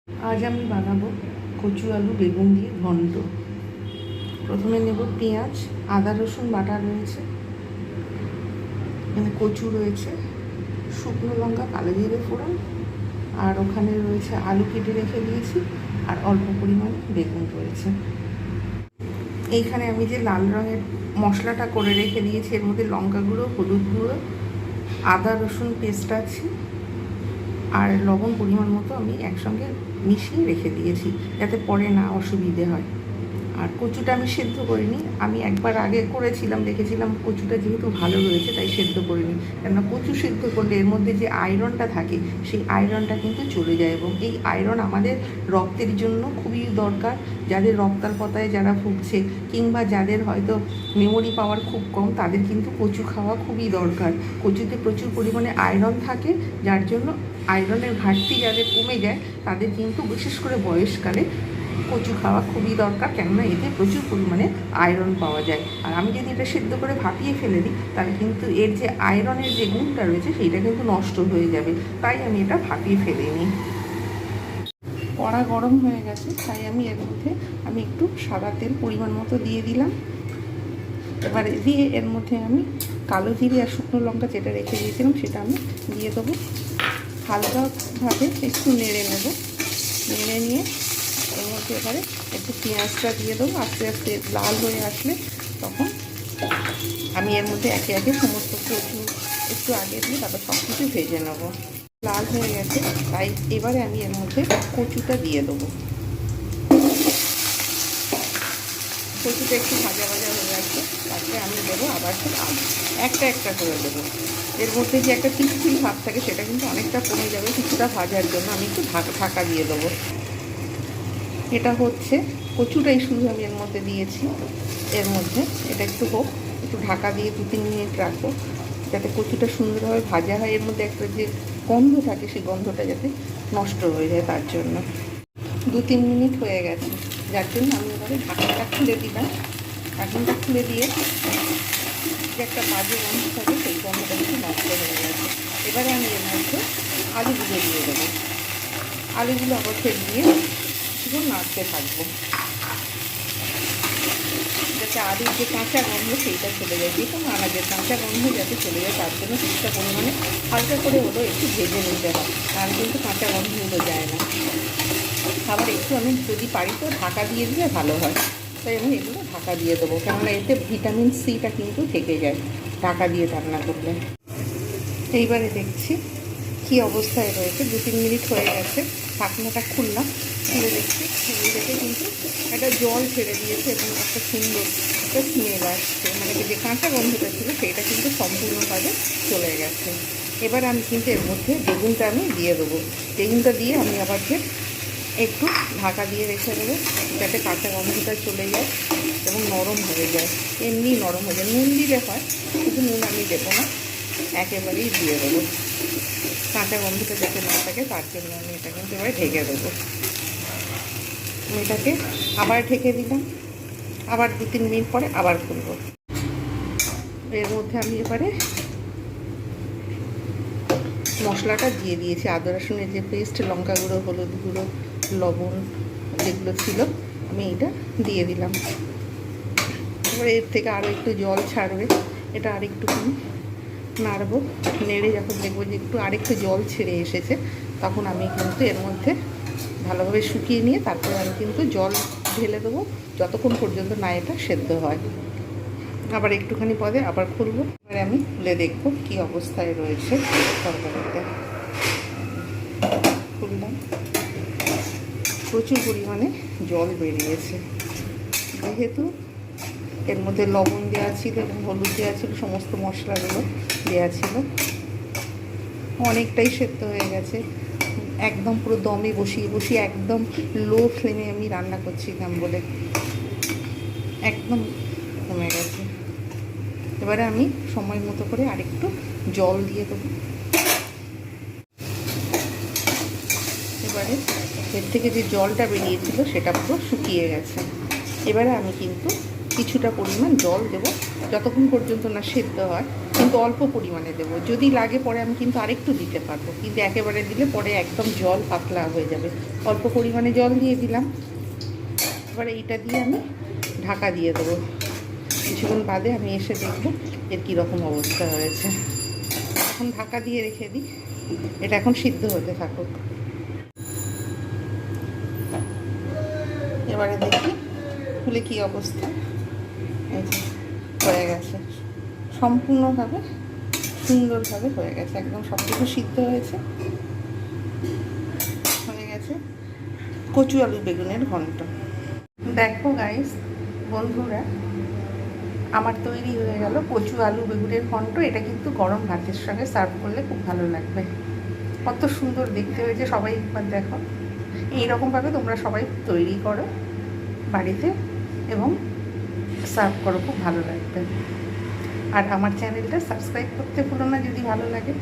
আজ আমি বানাবো কচু আলু বেগুন দিয়ে ঘন্ট। প্রথমে নেব পেঁয়াজ, আদা রসুন বাটা রয়েছে, এখানে কচু রয়েছে, শুকনো লঙ্কা, কালো জিরে ফোড়ন, আর ওখানে রয়েছে আলু কেটে রেখে দিয়েছি, আর অল্প পরিমাণে বেগুন রয়েছে। এইখানে আমি যে লাল রঙের মশলাটা করে রেখে দিয়েছি, এর মধ্যে লঙ্কা গুঁড়ো, হলুদ গুঁড়ো, আদা রসুন পেস্ট আছে, আর লবণ পরিমাণ মতো আমি একসঙ্গে মিশিয়ে রেখে দিয়েছি, যাতে পরে না অসুবিধে হয়। আর কচুটা আমি সেদ্ধ করিনি, আমি একবার আগে করেছিলাম, দেখেছিলাম কচুটা যেহেতু ভালো রয়েছে তাই সেদ্ধ করিনি। কেননা কচু সেদ্ধ করলে এর মধ্যে যে আয়রনটা থাকে সেই আয়রনটা কিন্তু চলে যায়, এবং এই আয়রন আমাদের রক্তের জন্য খুবই দরকার। যাদের রক্তাল্পতায় যারা ভুগছে, কিংবা যাদের হয়তো মেমোরি পাওয়ার খুব কম, তাদের কিন্তু কচু খাওয়া খুবই দরকার। কচুতে প্রচুর পরিমাণে আয়রন থাকে, যার জন্য আয়রনের ঘাটতি যাদের কমে যায় তাদের কিন্তু বিশেষ করে বয়সকালে কচু খাওয়া খুবই দরকার, কেননা এতে প্রচুর পরিমাণে আয়রন পাওয়া যায়। আর আমি যদি এটা সেদ্ধ করে ভাপিয়ে ফেলে দিই তাহলে কিন্তু এর যে আয়রনের যে গুণটা রয়েছে সেইটা কিন্তু নষ্ট হয়ে যাবে, তাই আমি এটা ভাপিয়ে ফেলে নিই। কড়া গরম হয়ে গেছে, তাই আমি এর মধ্যে একটু সাদা তেল পরিমাণ মতো দিয়ে দিলাম। এবারে দিয়ে এর মধ্যে আমি কালো জিরে আর শুকনো লঙ্কা যেটা রেখে দিয়েছিলাম সেটা আমি দিয়ে দেবো। হালকাভাবে একটু নেড়ে নেব, নেড়ে নিয়ে এর মধ্যে এবারে একটু পেঁয়াজটা দিয়ে দেবো। আস্তে আস্তে লাল হয়ে আসলে তখন আমি এর মধ্যে একে একে সমস্ত কচু একটু আগে দিয়ে তারপর সব কিছু ভেজে নেব। লাল হয়ে গেছে, তাই এবারে আমি এর মধ্যে কচুটা দিয়ে দেবো। কচুটা একটু ভাজা ভাজা হয়ে আসছে, তারপরে আমি দেবো আবার আলু, একটা একটা করে দেবো। এর মধ্যে যে একটা তিল ভাব থাকে সেটা কিন্তু অনেকটা কমে যাবে কিছুটা ভাজার জন্য। আমি একটু ঢাকা দিয়ে দেবো। এটা হচ্ছে কচুটাই শুধু আমি এর মধ্যে দিয়েছি, এর মধ্যে এটা একটু হোক, একটু ঢাকা দিয়ে 2-3 মিনিট রাখবো যাতে কচুটা সুন্দরভাবে ভাজা হয়। এর মধ্যে একটা যে গন্ধ থাকে সেই গন্ধটা যাতে নষ্ট হয়ে যায়, তার জন্য 2-3 মিনিট হয়ে গেছে, যার জন্য আমি এবারে ঢাকনাটা খুলে দিলাম। ঢাকনাটা খুলে দিয়ে যে একটা বাজে গন্ধ থাকে সেই গন্ধটা কিন্তু নষ্ট হয়ে গেছে। এবারে আমি এর মধ্যে আলুগুলো দিয়ে দেবো। আলুগুলো আবার ফের দিয়ে কিছুক্ষণ নাড়তে থাকবো যাতে আলুর যে কাঁচা গন্ধ সেইটা চলে যায়, যে কোনো আনাজের কাঁচা গন্ধ যাতে চলে যায় তার জন্য কিছুটা পরিমাণে হালকা করে হলেও একটু ভেজে নিতে হয়, তার কিন্তু কাঁচা গন্ধগুলো যায় না। আবার একটু আমি যদি পারি তো ঢাকা দিয়ে দিলে ভালো হয়, তাই আমি এগুলো ঢাকা দিয়ে দেবো, কেননা এতে ভিটামিন সিটা কিন্তু থেকে যায় ঢাকা দিয়ে রান্না করলে। এইবারে দেখছি কী অবস্থায় রয়েছে। 2-3 মিনিট হয়ে গেছে, ঢাকনাটা খুললাম, খুলে দেখছি দেখে কিন্তু একটা জল ছেড়ে দিয়েছে এবং একটা সুন্দর একটা স্মেল আসছে, মানে যে কাঁচা গন্ধটা ছিল সেইটা কিন্তু সম্পূর্ণভাবে চলে গেছে। এবার আমি কিন্তু এর মধ্যে বেগুনটা আমি দিয়ে দেবো। বেগুনটা দিয়ে আমি আবার যে একটু ঢাকা দিয়ে রেখে দেবো যাতে কাঁচা গন্ধটা চলে যায় এবং নরম হয়ে যায়। এমনি নরম হয়ে যায়, নুন দিলে হয়, শুধু নুন আমি দেবো না, একেবারেই দিয়ে দেবো, কাঁচা গন্ধটা যাতে না থাকে তার জন্য আমি এটা কিন্তু এবার ঢেকে দেবো। আমি এটাকে আবার ঢেকে দিলাম, আবার 2-3 মিনিট পরে আবার খুলবো। এর মধ্যে আমি এবারে মশলাটা দিয়ে দিয়েছি, আদা রসুনের যে পেস্ট, লঙ্কা গুঁড়ো, হলুদ গুঁড়ো, লবণ যেগুলো ছিল আমি এটা দিয়ে দিলাম। এবার এর থেকে আরও একটু জল ছাড়বে, এটা আর একটুখানি নাড়বো। নেড়ে যখন দেখবো যে একটু আরেকটু জল ছেড়ে এসেছে তখন আমি কিন্তু এর মধ্যে ভালোভাবে শুকিয়ে নিয়ে তারপরে আমি কিন্তু জল ঢেলে দেবো, যতক্ষণ পর্যন্ত না এটা সেদ্ধ হয়। আবার একটুখানি পরে আবার খুলবো, এবারে আমি খুলে দেখবো কী অবস্থায় রয়েছে তরকারিটা। খুললাম, প্রচুর পরিমাণে জল বেরিয়েছে, যেহেতু এর মধ্যে লবণ দেওয়া ছিল এবং হলুদ দেওয়া ছিল, সমস্ত মশলাগুলো দেওয়া ছিল। অনেকটাই সেদ্ধ হয়ে গেছে, একদম পুরো দমে বসিয়ে একদম লো ফ্লেমে আমি রান্না করছিলাম বলে একদম কমে গেছে। এবারে আমি সময় মতো করে আরেকটু জল দিয়ে দেবো। এবারে এর থেকে যে জলটা বেরিয়েছিল সেটা পুরো শুকিয়ে গেছে। এবারে আমি কিন্তু কিছুটা পরিমাণ জল দেব, যতক্ষণ পর্যন্ত না সেদ্ধ হয়, কিন্তু অল্প পরিমাণে দেব। যদি লাগে পরে আমি কিন্তু আরেকটু দিতে পারবো, কিন্তু একেবারে দিলে পরে একদম জল পাতলা হয়ে যাবে। অল্প পরিমাণে জল দিয়ে দিলাম। এবারে এইটা দিয়ে আমি ঢাকা দিয়ে দেবো। কিছুক্ষণ বাদে আমি এসে দেখবো এর কীরকম অবস্থা হয়েছে। এখন ঢাকা দিয়ে রেখে দিই, এটা এখন সিদ্ধ হতে থাকুক। এবারে দেখি খুলে কী অবস্থা। এই যে হয়ে গেছে, সম্পূর্ণভাবে সুন্দরভাবে হয়ে গেছে, একদম সব কিছু সিদ্ধ হয়েছে। হয়ে গেছে কচু আলু বেগুনের ঘন্ট। দেখো গাইস, বন্ধুরা, আমার তৈরি হয়ে গেল কচু আলু বেগুনের ঘন্ট। এটা কিন্তু গরম ভাতের সঙ্গে সার্ভ করলে খুব ভালো লাগবে। কত সুন্দর দেখতে হয়েছে, সবাই একবার দেখো। এইরকমভাবে তোমরা সবাই তৈরি করো বাড়িতে এবং সার্ভ করো, খুব ভালো লাগবে। আর আমার চ্যানেলটা সাবস্ক্রাইব করতে ভুলো না যদি ভালো লাগে।